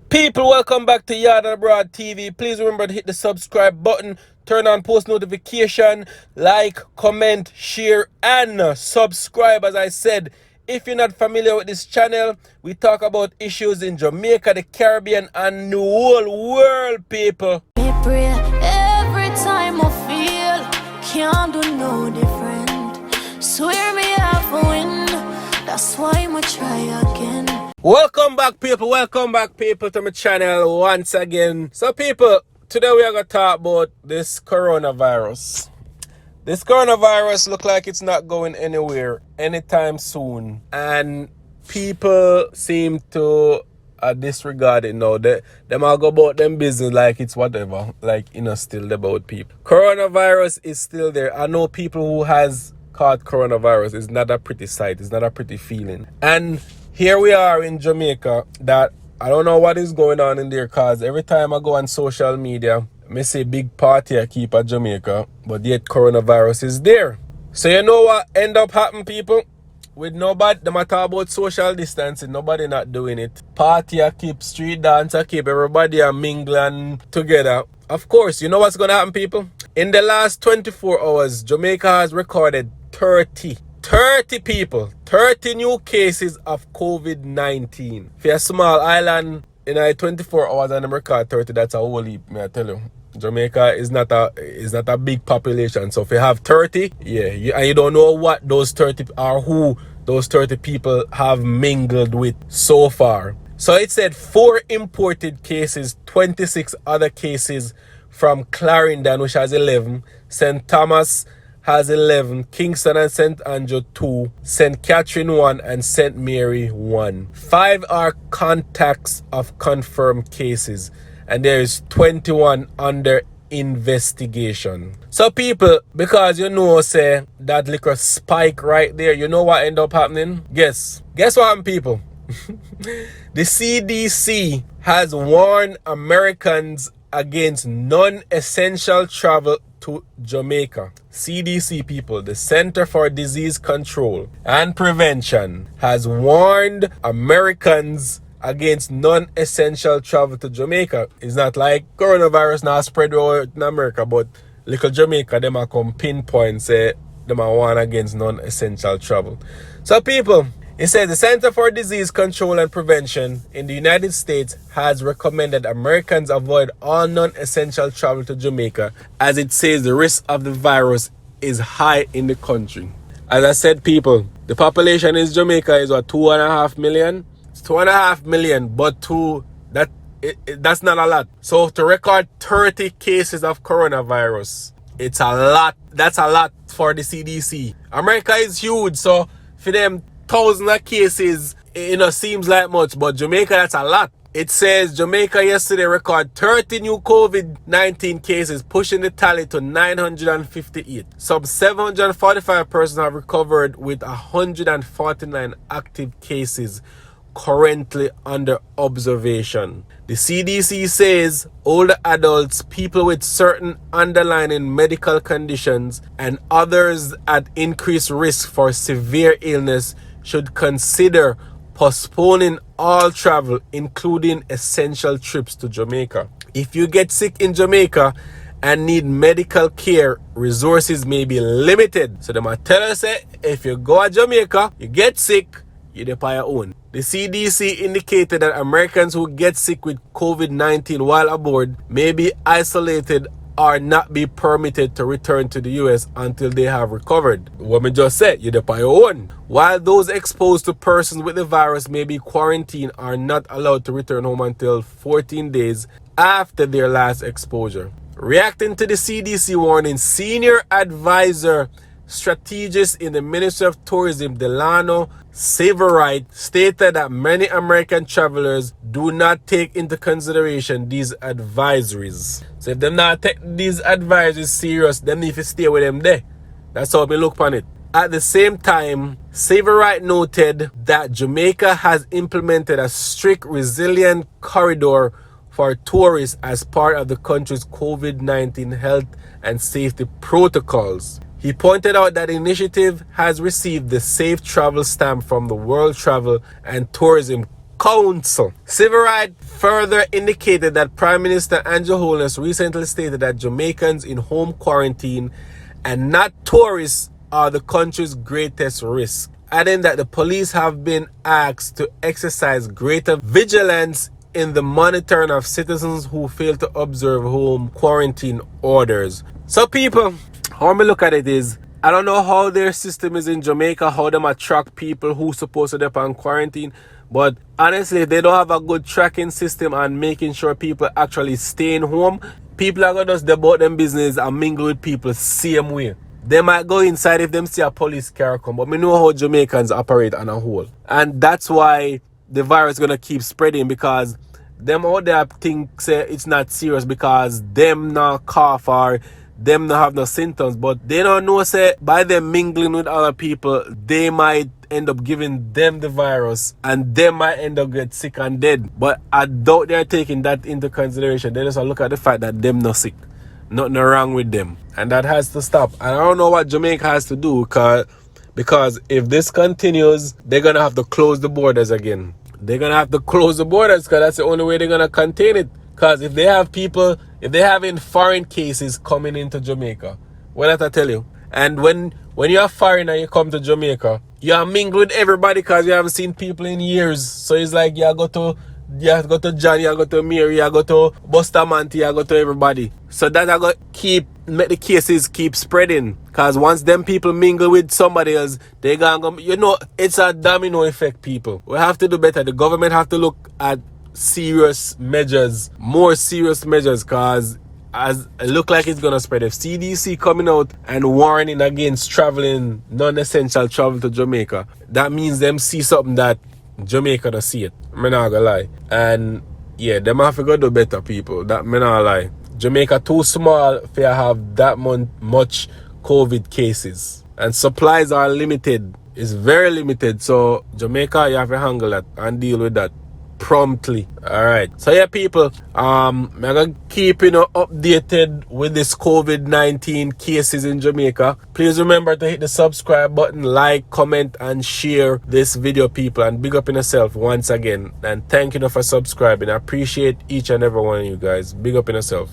People, welcome back to Yard and Abroad TV. Please remember to hit the subscribe button, turn on post notification, like, comment, share, and subscribe. As I said, if you're not familiar with this channel, we talk about issues in Jamaica, the Caribbean, and the whole world, people. Me pray every time I feel can't do no different. Swear me have a win. That's why I'ma try again. Welcome back, people. Welcome back, people, to my channel once again. So, people, today we are going to talk about this coronavirus. This coronavirus look like it's not going anywhere anytime soon. And people seem to disregard it now. Them all go about them business like it's whatever. Like, still about people. Coronavirus is still there. I know people who has caught coronavirus. It's not a pretty sight. It's not a pretty feeling. And here we are in Jamaica that I don't know what is going on in there, cause every time I go on social media, I see big party I keep at Jamaica, but yet coronavirus is there. So you know what end up happening, people? With nobody, they talk about social distancing, nobody not doing it. Party I keep, street dance I keep, everybody are mingling together. Of course, you know what's gonna happen, people? In the last 24 hours, Jamaica has recorded 30 people, 30 new cases of COVID-19. For a small island, in 24 hours and record 30, that's a whole heap, may I tell you. Jamaica is not a big population. So if you have 30, and you don't know what those 30 are, who those 30 people have mingled with so far. So it said 4 imported cases, 26 other cases from Clarendon, which has 11, St. Thomas has 11, Kingston and St. 2, St. Catherine 1, and St. Mary 1. 5 are contacts of confirmed cases, and there is 21 under investigation. So people, because say that little spike right there, you know what end up happening? Guess what happened, people? The CDC has warned Americans against non-essential travel to Jamaica. CDC, people, the Center for Disease Control and Prevention, has warned Americans against non-essential travel to Jamaica. It's not like coronavirus now spread out in America, but little Jamaica, them are come pinpoint say them are warned against non-essential travel. So people, it says the Center for Disease Control and Prevention in the United States has recommended Americans avoid all non-essential travel to Jamaica, as it says the risk of the virus is high in the country. As I said, people, the population in Jamaica is 2.5 million. It's 2.5 million, but that's not a lot. So to record 30 cases of coronavirus, it's a lot. That's a lot for the CDC. America is huge, so for them, thousands of cases, seems like much, but Jamaica, that's a lot. It says Jamaica yesterday recorded 30 new COVID-19 cases, pushing the tally to 958. Some 745 persons have recovered, with 149 active cases currently under observation. The CDC says older adults, people with certain underlying medical conditions, and others at increased risk for severe illness should consider postponing all travel, including essential trips to Jamaica. If you get sick in Jamaica and need medical care, resources may be limited. So they might tell us, if you go to Jamaica, you get sick, you're there by your own. The CDC indicated that Americans who get sick with COVID-19 while aboard may be isolated or not be permitted to return to the US until they have recovered. What me just said, you're there by your own. While those exposed to persons with the virus may be quarantined, are not allowed to return home until 14 days after their last exposure. Reacting to the CDC warning, senior advisor strategist in the Ministry of Tourism, Delano Severite, stated that many American travelers do not take into consideration these advisories. So if them not take these advisories serious, them need to stay with them there. That's how we look upon it. At the same time, Severite noted that Jamaica has implemented a strict resilient corridor for tourists as part of the country's COVID-19 health and safety protocols. He pointed out that the initiative has received the Safe Travel stamp from the World Travel and Tourism Council. Civil Rights further indicated that Prime Minister Andrew Holness recently stated that Jamaicans in home quarantine and not tourists are the country's greatest risk, adding that the police have been asked to exercise greater vigilance in the monitoring of citizens who fail to observe home quarantine orders. So people, how me look at it is, I don't know how their system is in Jamaica, how them attract people who supposed to be on quarantine, but honestly, if they don't have a good tracking system and making sure people actually staying home, people are gonna just about them business and mingle with people same way. They might go inside if them see a police car come, but we know how Jamaicans operate on a whole. And that's why the virus is gonna keep spreading, because them out there think say it's not serious because them not cough or them not have no symptoms, but they don't know say by them mingling with other people, they might end up giving them the virus and they might end up get sick and dead. But I doubt they're taking that into consideration. They just look at the fact that them not sick. Nothing wrong with them. And that has to stop. And I don't know what Jamaica has to do, because if this continues, they're going to have to close the borders again. They're going to have to close the borders because that's the only way they're going to contain it. Because if they have people, if they having foreign cases coming into Jamaica, what did I tell you? And when you're a foreigner, you come to Jamaica, you mingle with everybody because you haven't seen people in years. So it's like you go to Johnny, you go to Mary, you go to Bustamante, you go to everybody. So that I got make the cases keep spreading. Because once them people mingle with somebody else, they gonna go, it's a domino effect, people. We have to do better. The government have to look at serious measures, more serious measures, because as it look like it's gonna spread. If CDC coming out and warning against traveling, non-essential travel to Jamaica, that means them see something that Jamaica don't see it. I'm not gonna lie. And yeah, them have to go do better, people. That me not lie. Jamaica too small for have that much COVID cases. And supplies are limited. It's very limited. So Jamaica, you have to handle that and deal with that promptly. Alright. So yeah, people, I'm gonna keep updated with this COVID-19 cases in Jamaica. Please remember to hit the subscribe button, like, comment, and share this video, people. And big up in yourself once again. And thank you for subscribing. I appreciate each and every one of you guys. Big up in yourself.